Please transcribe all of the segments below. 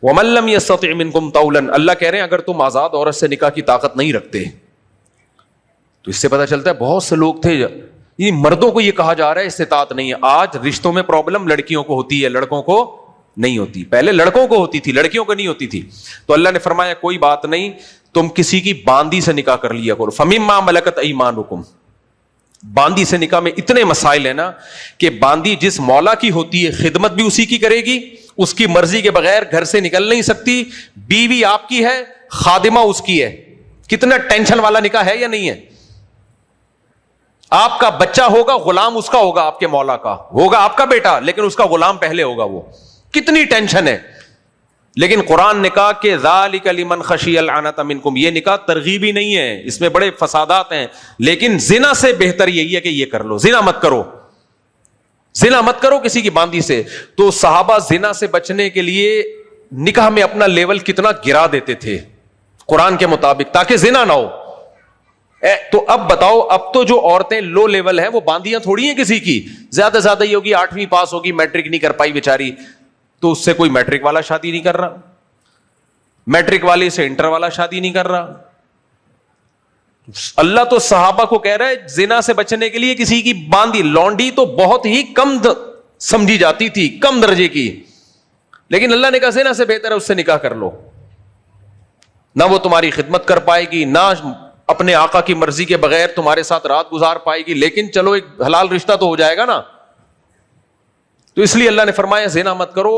وَمَن لَّمْ يَسْتَطِعْ مِنكُمْ طَوْلًا، اللہ کہہ رہے ہیں اگر تم آزاد عورت سے نکاح کی طاقت نہیں رکھتے، تو اس سے پتہ چلتا ہے بہت سے لوگ تھے، یہ مردوں کو یہ کہا جا رہا ہے استطاعت نہیں ہے. آج رشتوں میں پرابلم لڑکیوں کو ہوتی ہے، لڑکوں کو نہیں ہوتی. پہلے لڑکوں کو ہوتی تھی، لڑکیوں کو نہیں ہوتی تھی. تو اللہ نے فرمایا کوئی بات نہیں، تم کسی کی باندی سے نکاح کر لیا کرو. فَمِمَّا مَلَكَتْ أَيْمَانُكُمْ، باندی سے نکاح میں اتنے مسائل ہیں نا کہ باندی جس مولا کی ہوتی ہے خدمت بھی اسی کی کرے گی، اس کی مرضی کے بغیر گھر سے نکل نہیں سکتی، بیوی آپ کی ہے، خادمہ اس کی ہے. کتنا ٹینشن والا نکاح ہے یا نہیں ہے؟ آپ کا بچہ ہوگا غلام اس کا ہوگا، آپ کے مولا کا ہوگا آپ کا بیٹا، لیکن اس کا غلام پہلے ہوگا. وہ کتنی ٹینشن ہے. لیکن قرآن نے کہا کہ ذالک لمن خشی العنت منکم، یہ نکاح ترغیبی نہیں ہے، اس میں بڑے فسادات ہیں، لیکن زنا سے بہتر یہی ہے کہ یہ کر لو. زنا مت کرو، زنا مت کرو کسی کی باندی سے. تو صحابہ زنا سے بچنے کے لیے نکاح میں اپنا لیول کتنا گرا دیتے تھے قرآن کے مطابق، تاکہ زنا نہ ہو. تو اب بتاؤ، اب تو جو عورتیں لو لیول ہیں وہ باندیاں تھوڑی ہیں کسی کی، زیادہ سے زیادہ یہ ہوگی 8ویں پاس ہوگی، میٹرک نہیں کر پائی بیچاری، تو اس سے کوئی میٹرک والا شادی نہیں کر رہا، میٹرک والے سے انٹر والا شادی نہیں کر رہا. اللہ تو صحابہ کو کہہ رہا ہے زنا سے بچنے کے لیے کسی کی باندی، لونڈی تو بہت ہی کم سمجھی جاتی تھی، کم درجے کی، لیکن اللہ نے کہا زنا سے بہتر ہے اس سے نکاح کر لو. نہ وہ تمہاری خدمت کر پائے گی، نہ اپنے آقا کی مرضی کے بغیر تمہارے ساتھ رات گزار پائے گی، لیکن چلو ایک حلال رشتہ تو ہو جائے گا نا. تو اس لیے اللہ نے فرمایا زنا مت کرو،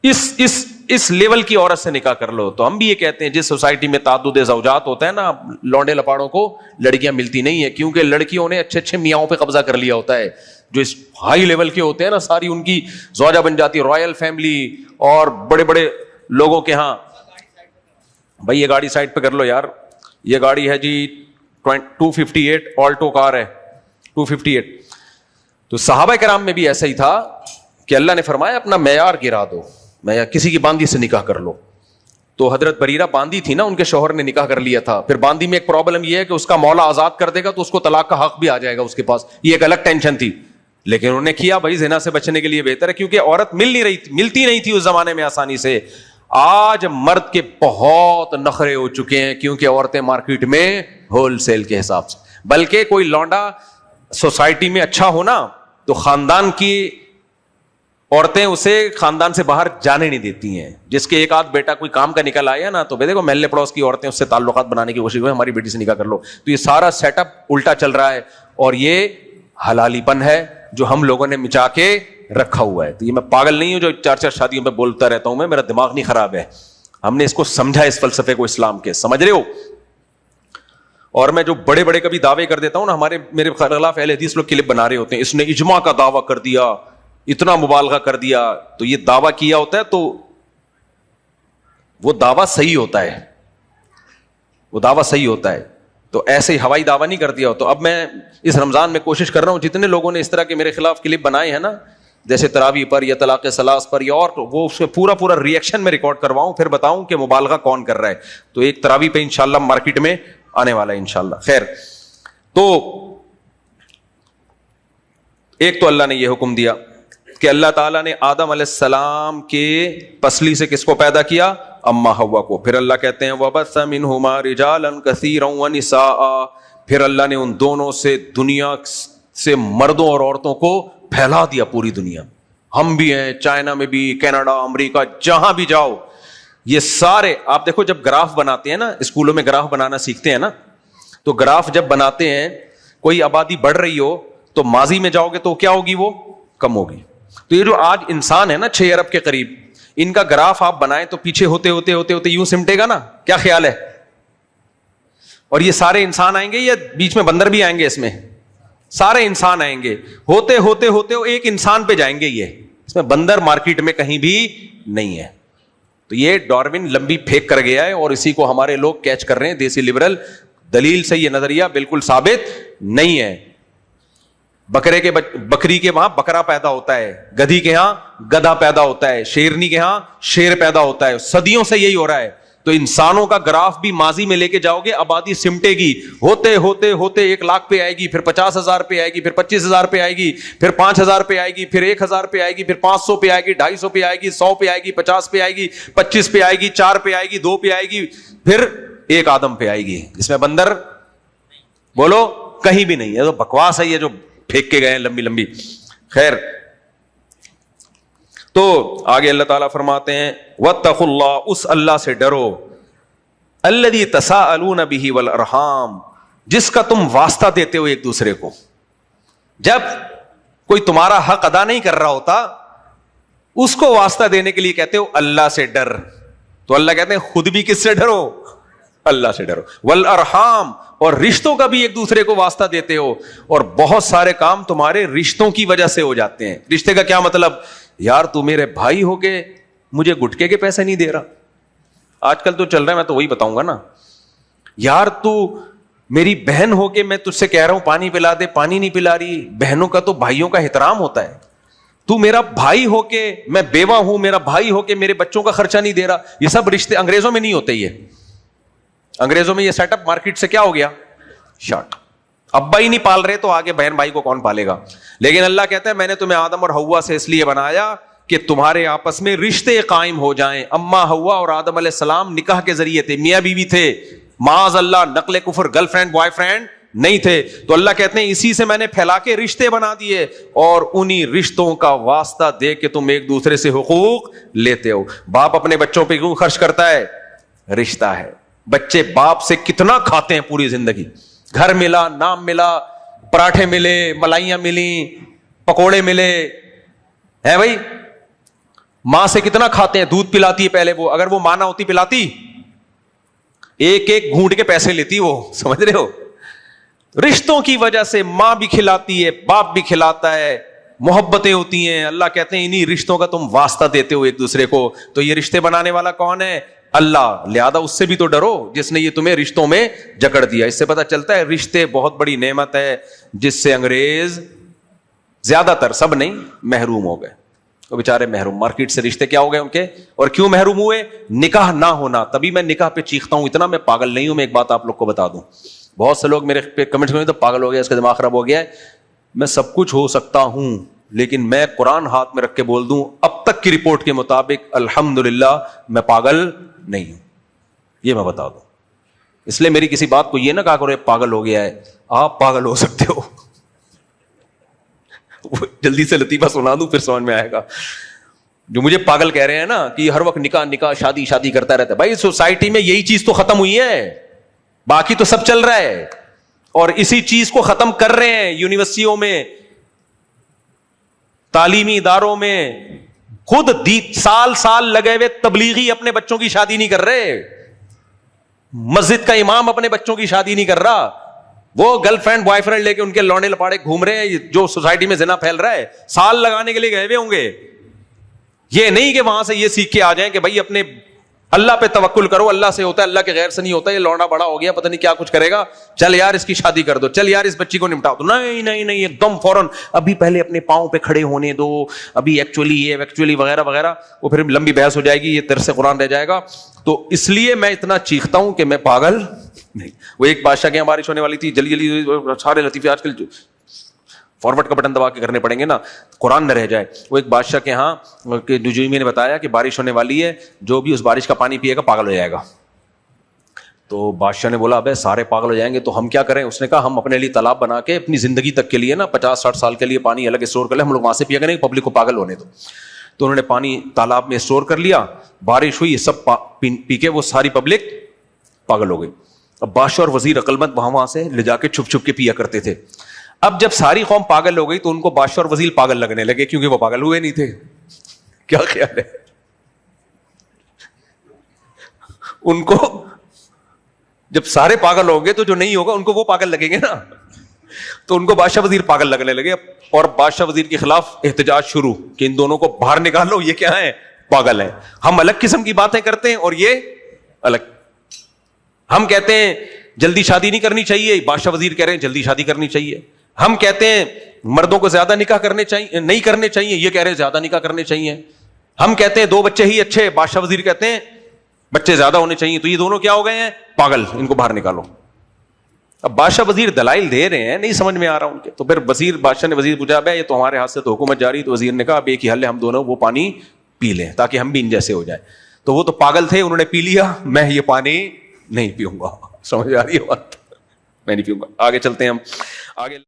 اس لیول کی عورت سے نکاح کر لو. تو ہم بھی یہ کہتے ہیں جس سوسائٹی میں تعدد زوجات ہوتا ہے نا، لونڈے لپاڑوں کو لڑکیاں ملتی نہیں ہے، کیونکہ لڑکیوں نے اچھے اچھے میاں پہ قبضہ کر لیا ہوتا ہے. جو اس ہائی لیول کے ہوتے ہیں نا، ساری ان کی زوجہ بن جاتی ہے، رائل فیملی اور بڑے بڑے لوگوں کے ہاں. بھائی یہ گاڑی سائڈ پہ کر لو یار، یہ گاڑی ہے جی 258 آلٹو کار ہے 258. تو صحابہ کرام میں بھی ایسا ہی تھا کہ اللہ نے فرمایا اپنا معیار گرا دو، معیار کسی کی باندی سے نکاح کر لو. تو حضرت بریرہ باندی تھی نا، ان کے شوہر نے نکاح کر لیا تھا. پھر باندی میں ایک پرابلم یہ ہے کہ اس کا مولا آزاد کر دے گا تو اس کو طلاق کا حق بھی آ جائے گا اس کے پاس، یہ ایک الگ ٹینشن تھی. لیکن انہوں نے کیا بھائی زنا سے بچنے کے لیے بہتر ہے، کیونکہ عورت ملتی نہیں تھی اس زمانے میں آسانی سے. آج مرد کے بہت نخرے ہو چکے ہیں، کیونکہ عورتیں مارکیٹ میں ہول سیل کے حساب سے. بلکہ کوئی لونڈا سوسائٹی میں اچھا ہونا تو خاندان کی عورتیں اسے خاندان سے باہر جانے نہیں دیتی ہیں. جس کے ایک آدھ بیٹا کوئی کام کا نکل آیا نا، تو دیکھو محلے پڑوس کی عورتیں اس سے تعلقات بنانے کی کوشش ہوئی، ہماری بیٹی سے نکاح کر لو. تو یہ سارا سیٹ اپ الٹا چل رہا ہے، اور یہ حلالی پن ہے جو ہم لوگوں نے مچا کے رکھا ہوا ہے. تو یہ میں پاگل نہیں ہوں جو 4 شادیوں پہ بولتا رہتا ہوں، میرا دماغ نہیں خراب ہے. ہم نے اس کو سمجھا، اس فلسفے کو اسلام کے، سمجھ رہے ہو. اور میں جو بڑے بڑے کبھی دعوے کر دیتا ہوں نا، میرے خلاف اہل حدیث لوگ کلپ بنا رہے ہوتے ہیں، اس نے اجماع کا دعویٰ کر دیا، اتنا مبالغہ کر دیا. تو یہ دعویٰ کیا ہوتا ہے تو وہ دعویٰ صحیح ہوتا ہے، وہ دعویٰ صحیح ہوتا ہے. تو ایسے ہی ہوائی دعویٰ نہیں کر دیا. تو اب میں اس رمضان میں کوشش کر رہا ہوں، جتنے لوگوں نے اس طرح کے میرے خلاف کلپ بنائے ہیں نا، جیسے تراویح پر یا طلاق ثلاث پر یا اور، وہ اس پہ پورا ریئیکشن میں ریکارڈ کرواؤں، پھر بتاؤں کہ مبالغہ کون کر رہا ہے. تو ایک تراویح پہ انشاءاللہ مارکیٹ میں آنے والا ہے انشاءاللہ. خیر، تو ایک تو اللہ نے یہ حکم دیا کہ اللہ تعالیٰ نے آدم علیہ السلام کے پسلی سے کس کو پیدا کیا؟ اما حوا کو. پھر اللہ کہتے ہیں وَبَثَّ مِنْهُمَا رِجَالًا كَثِيرًا وَنِسَاءً، پھر اللہ نے ان دونوں سے دنیا سے مردوں اور عورتوں کو پھیلا دیا پوری دنیا. ہم بھی ہیں، چائنا میں بھی، کینیڈا، امریکہ، جہاں بھی جاؤ یہ سارے. آپ دیکھو جب گراف بناتے ہیں نا، اسکولوں میں گراف بنانا سیکھتے ہیں نا، تو گراف جب بناتے ہیں کوئی آبادی بڑھ رہی ہو تو ماضی میں جاؤ گے تو کیا ہوگی؟ وہ کم ہوگی. تو یہ جو آج انسان ہے نا 6 ارب کے قریب، ان کا گراف آپ بنائیں تو پیچھے ہوتے ہوتے ہوتے ہوتے یوں سمٹے گا نا. کیا خیال ہے؟ اور یہ سارے انسان آئیں گے یا بیچ میں بندر بھی آئیں گے؟ اس میں سارے انسان آئیں گے، ہوتے ہوتے ہوتے ایک انسان پہ جائیں گے. یہ اس میں بندر مارکیٹ میں کہیں بھی نہیں ہے. تو یہ ڈارون لمبی پھینک کر گیا ہے اور اسی کو ہمارے لوگ کیچ کر رہے ہیں. دیسی لبرل دلیل سے یہ نظریہ بالکل ثابت نہیں ہے. بکری کے وہاں بکرا پیدا ہوتا ہے، گدھی کے ہاں گدھا پیدا ہوتا ہے، شیرنی کے ہاں شیر پیدا ہوتا ہے. صدیوں سے یہی ہو رہا ہے. تو انسانوں کا گراف بھی ماضی میں لے کے جاؤ گے, آبادی سمٹے گی, ہوتے ہوتے ہوتے 1,00,000 پہ آئے گی, پھر 50,000 پہ آئے گی, پھر 25,000 پہ آئے گی, پھر 5,000 پہ آئے گی, پھر 1,000 پہ آئے گی, پھر 500 پہ آئے گی, 250 پہ آئے گی, 100 پہ آئے گی, 50 پہ آئے گی, 25 پہ آئے گی, 4 پہ آئے گی, 2 پہ آئے گی, پھر 1 آدم پہ آئے گی, جس میں بندر بولو کہیں بھی نہیں ہے. تو بکواس ہے یہ جو پھینک کے گئے لمبی لمبی. خیر, تو آگے اللہ تعالیٰ فرماتے ہیں واتقوا اللہ, اس اللہ سے ڈرو, الذی تساءلون بہ والارحام, جس کا تم واسطہ دیتے ہو ایک دوسرے کو. جب کوئی تمہارا حق ادا نہیں کر رہا ہوتا, اس کو واسطہ دینے کے لیے کہتے ہو اللہ سے ڈر. تو اللہ کہتے ہیں خود بھی کس سے ڈرو, اللہ سے ڈرو. والارحام, اور رشتوں کا بھی ایک دوسرے کو واسطہ دیتے ہو, اور بہت سارے کام تمہارے رشتوں کی وجہ سے ہو جاتے ہیں. رشتے کا کیا مطلب, یار تو میرے بھائی ہو کے مجھے گٹکے کے پیسے نہیں دے رہا. آج کل تو چل رہا ہے, میں تو وہی بتاؤں گا نا. یار تو میری بہن ہو کے میں تجھ سے کہہ رہا ہوں پانی پلا دے, پانی نہیں پلا رہی. بہنوں کا تو بھائیوں کا احترام ہوتا ہے. تو میرا بھائی ہو کے, میں بیوہ ہوں, میرا بھائی ہو کے میرے بچوں کا خرچہ نہیں دے رہا. یہ سب رشتے انگریزوں میں نہیں ہوتے. یہ انگریزوں میں یہ سیٹ اپ مارکیٹ سے کیا ہو گیا, شارٹ. ابا ہی نہیں پال رہے تو آگے بہن بھائی کو کون پالے گا. لیکن اللہ کہتا ہے میں نے تمہیں آدم اور حوا سے اس لیے بنایا کہ تمہارے آپس میں رشتے قائم ہو جائیں. اما حوا اور آدم علیہ السلام نکاح کے ذریعے تھے, میاں بیوی تھے, معاذ اللہ نقل کفر, گرل فرینڈ بوائے فرینڈ نہیں تھے. تو اللہ کہتے ہیں اسی سے میں نے پھیلا کے رشتے بنا دیے, اور انہی رشتوں کا واسطہ دے کے تم ایک دوسرے سے حقوق لیتے ہو. باپ اپنے بچوں پہ کیوں خرچ کرتا ہے, رشتہ ہے. بچے باپ سے کتنا کھاتے ہیں پوری زندگی. گھر ملا, نام ملا, پراٹھے ملے, ملائیاں ملی, پکوڑے ملے, ہے بھائی. ماں سے کتنا کھاتے ہیں, دودھ پلاتی ہے پہلے وہ, اگر وہ ماں نہ ہوتی پلاتی, ایک ایک گھونٹ کے پیسے لیتی وہ, سمجھ رہے ہو. رشتوں کی وجہ سے ماں بھی کھلاتی ہے, باپ بھی کھلاتا ہے, محبتیں ہوتی ہیں. اللہ کہتے ہیں انہی رشتوں کا تم واسطہ دیتے ہو ایک دوسرے کو. تو یہ رشتے بنانے والا کون ہے, اللہ. لہذا اس سے بھی تو ڈرو جس نے یہ تمہیں رشتوں میں جکڑ دیا. اس سے پتہ چلتا ہے رشتے بہت بڑی نعمت ہے, جس سے انگریز زیادہ تر, سب نہیں, محروم ہو گئے. وہ بیچارے محروم, مارکیٹ سے رشتے کیا ہو گئے ان کے. اور کیوں محروم ہوئے, نکاح نہ ہونا. تبھی میں نکاح پہ چیختا ہوں اتنا, میں پاگل نہیں ہوں. میں ایک بات آپ لوگ کو بتا دوں, بہت سے لوگ میرے پہ کمنٹس میں تو پاگل ہو گیا, اس کا دماغ خراب ہو گیا ہے. میں سب کچھ ہو سکتا ہوں, لیکن میں قرآن ہاتھ میں رکھ کے بول دوں, اب تک کی رپورٹ کے مطابق الحمدللہ میں پاگل نہیں ہوں. یہ میں بتا دوں. اس لیے میری کسی بات کو یہ نہ کہا کرو پاگل ہو گیا ہے. آپ پاگل ہو سکتے ہو. جلدی سے لطیفہ سنا دوں پھر سمجھ میں آئے گا. جو مجھے پاگل کہہ رہے ہیں نا کہ ہر وقت نکاح نکاح شادی شادی کرتا رہتا ہے, بھائی سوسائٹی میں یہی چیز تو ختم ہوئی ہے, باقی تو سب چل رہا ہے. اور اسی چیز کو ختم کر رہے ہیں یونیورسٹیوں میں, تعلیمی اداروں میں. خود سال سال لگے ہوئے تبلیغی اپنے بچوں کی شادی نہیں کر رہے, مسجد کا امام اپنے بچوں کی شادی نہیں کر رہا, وہ گرل فرینڈ بوائے فرینڈ لے کے ان کے لونے لپاڑے گھوم رہے ہیں. جو سوسائٹی میں زنا پھیل رہا ہے, سال لگانے کے لیے گئے ہوئے ہوں گے. یہ نہیں کہ وہاں سے یہ سیکھ کے آ جائیں کہ بھائی اپنے اللہ پہ توکل کرو, اللہ سے ہوتا ہے, اللہ کے غیر سے نہیں ہوتا. یہ لونا بڑا ہو گیا, پتہ نہیں کیا کچھ کرے گا, چل یار اس کی شادی کر دو, چل یار اس بچی کو نمٹا دو. نہیں نہیں نہیں, ایک دم فوراً ابھی پہلے اپنے پاؤں پہ کھڑے ہونے دو, ابھی ایکچولی یہ ایکچولی وغیرہ وغیرہ. وہ پھر لمبی بحث ہو جائے گی, یہ ترس قرآن رہ جائے گا. تو اس لیے میں اتنا چیختا ہوں کہ میں پاگل نہیں. وہ ایک بادشاہ کے یہاں بارش ہونے والی تھی, جلدی جلدی سارے لطیفے آج کل فارورڈ کا بٹن دبا کے کرنے پڑیں گے نا, قرآن نہ رہ جائے. وہ ایک بادشاہ کے ہاں نجومی نے بتایا کہ بارش ہونے والی ہے, جو بھی اس بارش کا پانی پیے گا پاگل ہو جائے گا. تو بادشاہ نے بولا ابے سارے پاگل ہو جائیں گے تو ہم کیا کریں. اس نے کہا ہم اپنے لیے تالاب بنا کے اپنی زندگی تک کے لیے نا 50-60 سال کے لیے پانی الگ اسٹور کر لیں, ہم لوگ وہاں سے پیا کریں, پبلک کو پاگل ہونے دو. تو انہوں نے پانی تالاب میں اسٹور کر لیا, بارش ہوئی, سب پی کے وہ ساری پبلک پاگل ہو گئی. اب بادشاہ اور وزیر عقل مند وہاں سے لے جا کے چھپ چھپ کے پیا کرتے تھے. اب جب ساری قوم پاگل ہو گئی تو ان کو بادشاہ اور وزیر پاگل لگنے لگے, کیونکہ وہ پاگل ہوئے نہیں تھے. کیا خیال ہے ان کو, جب سارے پاگل ہوں گے تو جو نہیں ہوگا ان کو وہ پاگل لگیں گے نا. تو ان کو بادشاہ وزیر پاگل لگنے لگے, اور بادشاہ وزیر کے خلاف احتجاج شروع کہ ان دونوں کو باہر نکالو, یہ کیا ہے, پاگل ہیں. ہم الگ قسم کی باتیں کرتے ہیں اور یہ الگ. ہم کہتے ہیں جلدی شادی نہیں کرنی چاہیے, بادشاہ وزیر کہہ رہے ہیں جلدی شادی کرنی چاہیے. ہم کہتے ہیں مردوں کو زیادہ نکاح کرنے چاہیے, نہیں کرنے چاہیے, یہ کہہ رہے ہیں زیادہ نکاح کرنے چاہیے. ہم کہتے ہیں 2 بچے ہی اچھے, بادشاہ وزیر کہتے ہیں بچے زیادہ ہونے چاہیے. تو یہ دونوں کیا ہو گئے ہیں؟ پاگل. ان کو باہر نکالو. اب بادشاہ وزیر دلائل دے رہے ہیں, نہیں سمجھ میں آ رہا ان کے. تو پھر بادشاہ نے وزیر پوچھا بھائی یہ تو ہمارے ہاتھ سے تو حکومت جاری. تو وزیر نے کہا اب ایک ہی حل ہے, ہم دونوں وہ پانی پی لیں تاکہ ہم بھی ان جیسے ہو جائیں. تو وہ تو پاگل تھے, انہوں نے پی لیا, میں یہ پانی نہیں پیوں گا. سمجھ آ رہی ہے بات؟ میں نہیں پیوں گا. آگے چلتے ہیں ہم. آگے